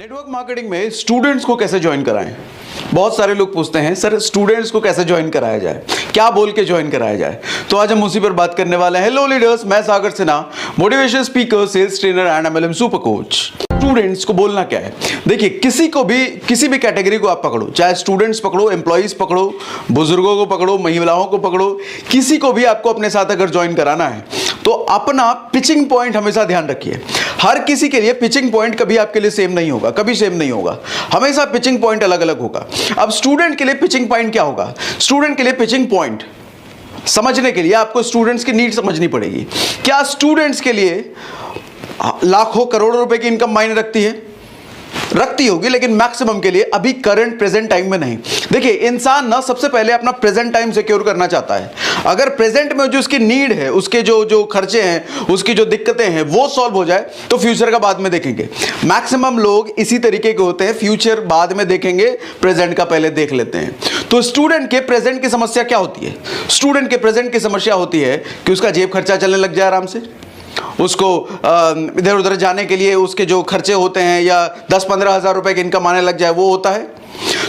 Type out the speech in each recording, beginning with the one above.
Network marketing में students को कैसे ज्वाइन कराएं। बहुत सारे लोग पूछते हैं सर स्टूडेंट्स को कैसे ज्वाइन कराया जाए, क्या बोल के ज्वाइन कराया जाए। तो आज हम उसी पर बात करने वाले हैं। हेलो लीडर्स, मैं Sagar Sinha, motivation speaker, sales trainer and MLM super coach. Students को बोलना क्या है, देखिए किसी भी कैटेगरी को आप पकड़ो, चाहे स्टूडेंट्स पकड़ो, एम्प्लॉइज पकड़ो, बुजुर्गों को पकड़ो, महिलाओं को पकड़ो, किसी को भी आपको अपने साथ अगर ज्वाइन कराना है तो अपना पिचिंग पॉइंट हमेशा ध्यान रखिए। हर किसी के लिए पिचिंग पॉइंट कभी आपके लिए सेम नहीं होगा, कभी सेम नहीं होगा, हमेशा पिचिंग पॉइंट अलग अलग होगा। अब स्टूडेंट के लिए पिचिंग पॉइंट क्या होगा, स्टूडेंट के लिए पिचिंग पॉइंट समझने के लिए आपको स्टूडेंट्स की नीड समझनी पड़ेगी। क्या स्टूडेंट्स के लिए लाखों करोड़ों रुपए की इनकम मायने रखती होगी, लेकिन मैक्सिमम के लिए अभी करंट प्रेजेंट टाइम में नहीं। देखिए इंसान ना सबसे पहले अपना प्रेजेंट टाइम सिक्योर करना चाहता है। अगर प्रेजेंट में जो उसकी नीड है, उसके जो खर्चे हैं, उसकी जो दिक्कतें हैं वो सॉल्व हो जाए तो फ्यूचर का बाद में देखेंगे। मैक्सिमम लोग इसी तरीके के होते हैं, फ्यूचर बाद में देखेंगे, प्रेजेंट का पहले देख लेते हैं। तो स्टूडेंट के प्रेजेंट की समस्या क्या होती है, स्टूडेंट के प्रेजेंट की समस्या होती है कि उसका जेब खर्चा चलने लग जाए आराम से, उसको इधर उधर जाने के लिए उसके जो खर्चे होते हैं या 10-15 हज़ार रुपए की इनकम आने लग जाए वो होता है।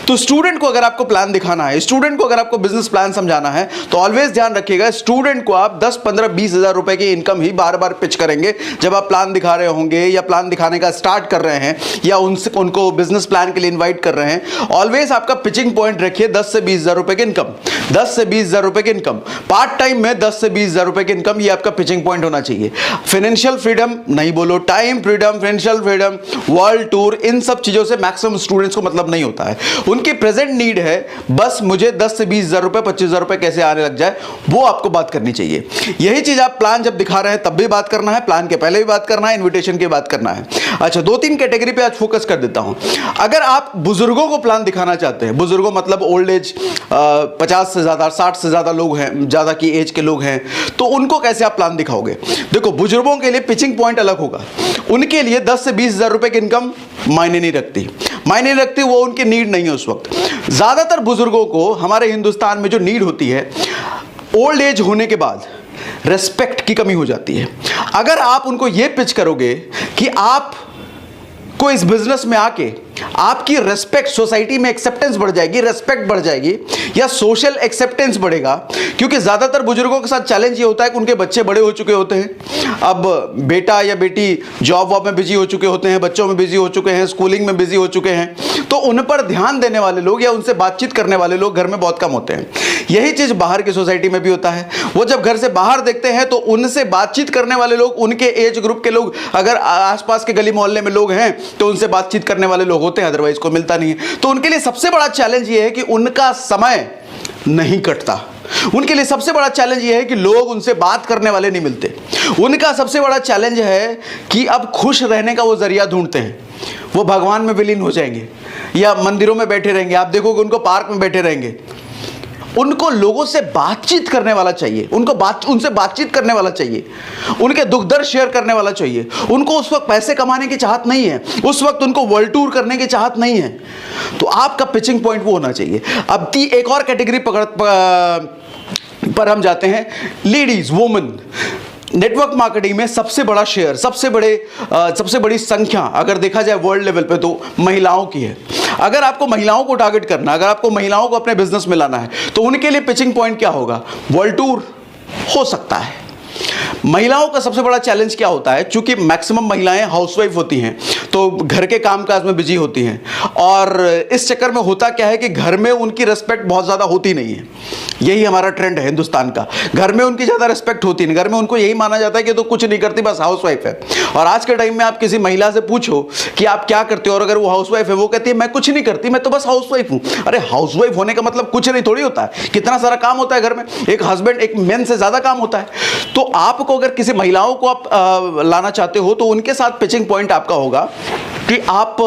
तो स्टूडेंट को अगर आपको प्लान दिखाना है, स्टूडेंट को अगर आपको बिजनेस प्लान समझाना है तो ऑलवेज ध्यान रखिएगा स्टूडेंट को आप 10-15-20 हज़ार रुपए की इनकम ही बार बार पिच करेंगे जब आप प्लान दिखा रहे होंगे या प्लान दिखाने का स्टार्ट कर रहे हैं या उनको बिजनेस प्लान के लिए इन्वाइट कर रहे हैं। ऑलवेज आपका पिचिंग पॉइंट रखिए 10 से 20 हज़ार रुपए की इनकम, 10 से 20 हज़ार रुपए की इनकम, पार्ट टाइम में 10 से 20 हज़ार रुपए की इनकम, ये आपका पिचिंग पॉइंट होना चाहिए। फाइनेंशियल फ्रीडम नहीं बोलो, time freedom, financial freedom, world tour, इन सब चीजों से मैक्सिमम स्टूडेंट्स को मतलब नहीं होता है। उनकी प्रेजेंट नीड है बस मुझे 10 से 20 हज़ार रुपए, 25 हज़ार रुपए कैसे आने लग जाए, वो आपको बात करनी चाहिए। यही चीज आप प्लान जब दिखा रहे हैं तब भी बात करना है, प्लान के पहले भी बात करना है, इन्विटेशन की बात करना है। अच्छा, 2-3 कैटेगरी पे आज फोकस कर देता हूं। अगर आप बुजुर्गों को प्लान दिखाना चाहते हैं, बुजुर्गों मतलब ओल्ड एज 50 से ज्यादा, 60 से ज्यादा लोग हैं, ज्यादा की एज के लोग हैं, तो उनको कैसे आप प्लान दिखाओगे। देखो बुजुर्गों के लिए पिचिंग पॉइंट अलग होगा। उनके लिए 10 से 20 हज़ार रुपए की इनकम मायने नहीं रखती, वो उनकी नीड नहीं है उस वक्त। ज्यादातर बुजुर्गों को हमारे हिंदुस्तान में जो नीड होती है, ओल्ड एज होने के बाद रेस्पेक्ट की कमी हो जाती है। अगर आप उनको यह पिच करोगे कि आप को इस बिजनेस में आके आपकी रेस्पेक्ट, सोसाइटी में एक्सेप्टेंस बढ़ जाएगी, रेस्पेक्ट बढ़ जाएगी या सोशल एक्सेप्टेंस बढ़ेगा। क्योंकि ज्यादातर बुजुर्गों के साथ चैलेंज ये होता है कि उनके बच्चे बड़े हो चुके होते हैं, अब बेटा या बेटी जॉब वॉब में बिजी हो चुके होते हैं, बच्चों में बिजी हो चुके हैं, स्कूलिंग में बिजी हो चुके हैं, तो उन पर ध्यान देने वाले लोग या उनसे बातचीत करने वाले लोग घर में बहुत कम होते हैं। यही चीज बाहर की सोसाइटी में भी होता है। वो जब घर से बाहर देखते हैं तो उनसे बातचीत करने वाले लोग, उनके एज ग्रुप के लोग, अगर आसपास के गली मोहल्ले में लोग हैं तो उनसे बातचीत करने वाले लोग होते हैं, अदरवाइज को मिलता नहीं है। तो उनके लिए सबसे बड़ा चैलेंज यह है कि उनका समय नहीं कटता। उनके लिए सबसे बड़ा चैलेंज यह है कि लोग उनसे बात करने वाले नहीं मिलते। उनका सबसे बड़ा चैलेंज है कि अब खुश रहने का वो जरिया ढूंढते हैं। वो भगवान में विलीन हो जाएंगे या मंदिरों में बैठे रहेंगे, आप देखोगे उनको पार्क में बैठे रहेंगे। उनको लोगों से बातचीत करने वाला चाहिए, उनसे बातचीत करने वाला चाहिए, उनके दुख दर्द शेयर करने वाला चाहिए। उनको उस वक्त पैसे कमाने की चाहत नहीं है, उस वक्त उनको वर्ल्ड टूर करने की चाहत नहीं है। तो आपका पिचिंग पॉइंट वो होना चाहिए। अब एक और कैटेगरी पर हम जाते हैं, लेडीज, वुमेन। नेटवर्क मार्केटिंग में सबसे बड़ा शेयर, सबसे बड़ी संख्या अगर देखा जाए वर्ल्ड लेवल पे तो महिलाओं की है। अगर आपको महिलाओं को टारगेट करना, अगर आपको महिलाओं को अपने बिजनेस में लाना है तो उनके लिए पिचिंग पॉइंट क्या होगा, वर्ल्ड टूर हो सकता है। महिलाओं का सबसे बड़ा चैलेंज क्या होता है, चूंकि मैक्सिमम महिलाएं हाउसवाइफ होती हैं तो घर के कामकाज में बिजी होती हैं, और इस चक्कर में होता क्या है कि घर में उनकी रिस्पेक्ट बहुत ज़्यादा होती नहीं है। यही हमारा ट्रेंड है हिंदुस्तान का, घर में उनकी ज़्यादा रिस्पेक्ट होती नहीं, घर में उनको यही माना जाता है कि तो कुछ नहीं करती, बस हाउसवाइफ है। और आज के टाइम में आप किसी महिला से पूछो कि आप क्या करते हो, और अगर वो हाउसवाइफ है वो कहती है मैं कुछ नहीं करती, मैं तो बस हाउसवाइफ हूँ। अरे हाउसवाइफ होने का मतलब कुछ नहीं थोड़ी होता है, कितना सारा काम होता है घर में, एक हस्बैंड, एक मेन से ज़्यादा काम होता है। तो आपको अगर किसी महिलाओं को आप लाना चाहते हो तो उनके साथ पिचिंग पॉइंट आपका होगा कि आप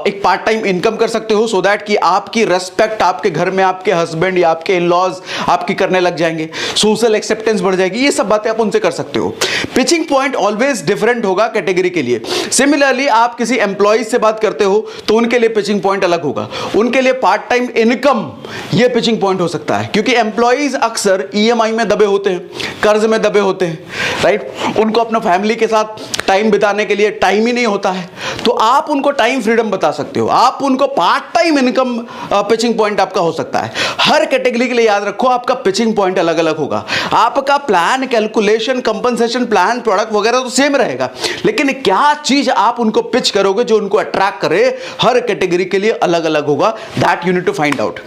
एक पार्ट टाइम इनकम कर सकते हो, सो दैट कि आपकी रेस्पेक्ट आपके घर में आपके हस्बैंड या आपके इन-लॉज आपकी करने लग जाएंगे, सोशल एक्सेप्टेंस बढ़ जाएगी। ये सब बातें आप उनसे कर सकते हो। पिचिंग पॉइंट ऑलवेज डिफरेंट होगा कैटेगरी के लिए। सिमिलरली आप किसी एम्प्लॉइज से बात करते हो तो उनके लिए पिचिंग पॉइंट अलग होगा। उनके लिए पार्ट टाइम इनकम ये पिचिंग पॉइंट हो सकता है, क्योंकि एम्प्लॉइज अक्सर ईएमआई में दबे होते हैं, कर्ज में दबे होते हैं, राइट? उनको अपना फैमिली के साथ टाइम बिताने के लिए टाइम ही नहीं होता है, तो आप उनको टाइम फ्रीडम बता सकते हो, आप उनको part time income pitching point आपका हो सकता है। हर कैटेगरी के लिए याद रखो आपका पिचिंग पॉइंट अलग अलग होगा। आपका plan, calculation, compensation plan, product वगैरह तो सेम रहेगा, लेकिन क्या चीज आप उनको पिच करोगे जो उनको अट्रैक्ट करे, हर कैटेगरी के लिए अलग अलग होगा। That you need to find out.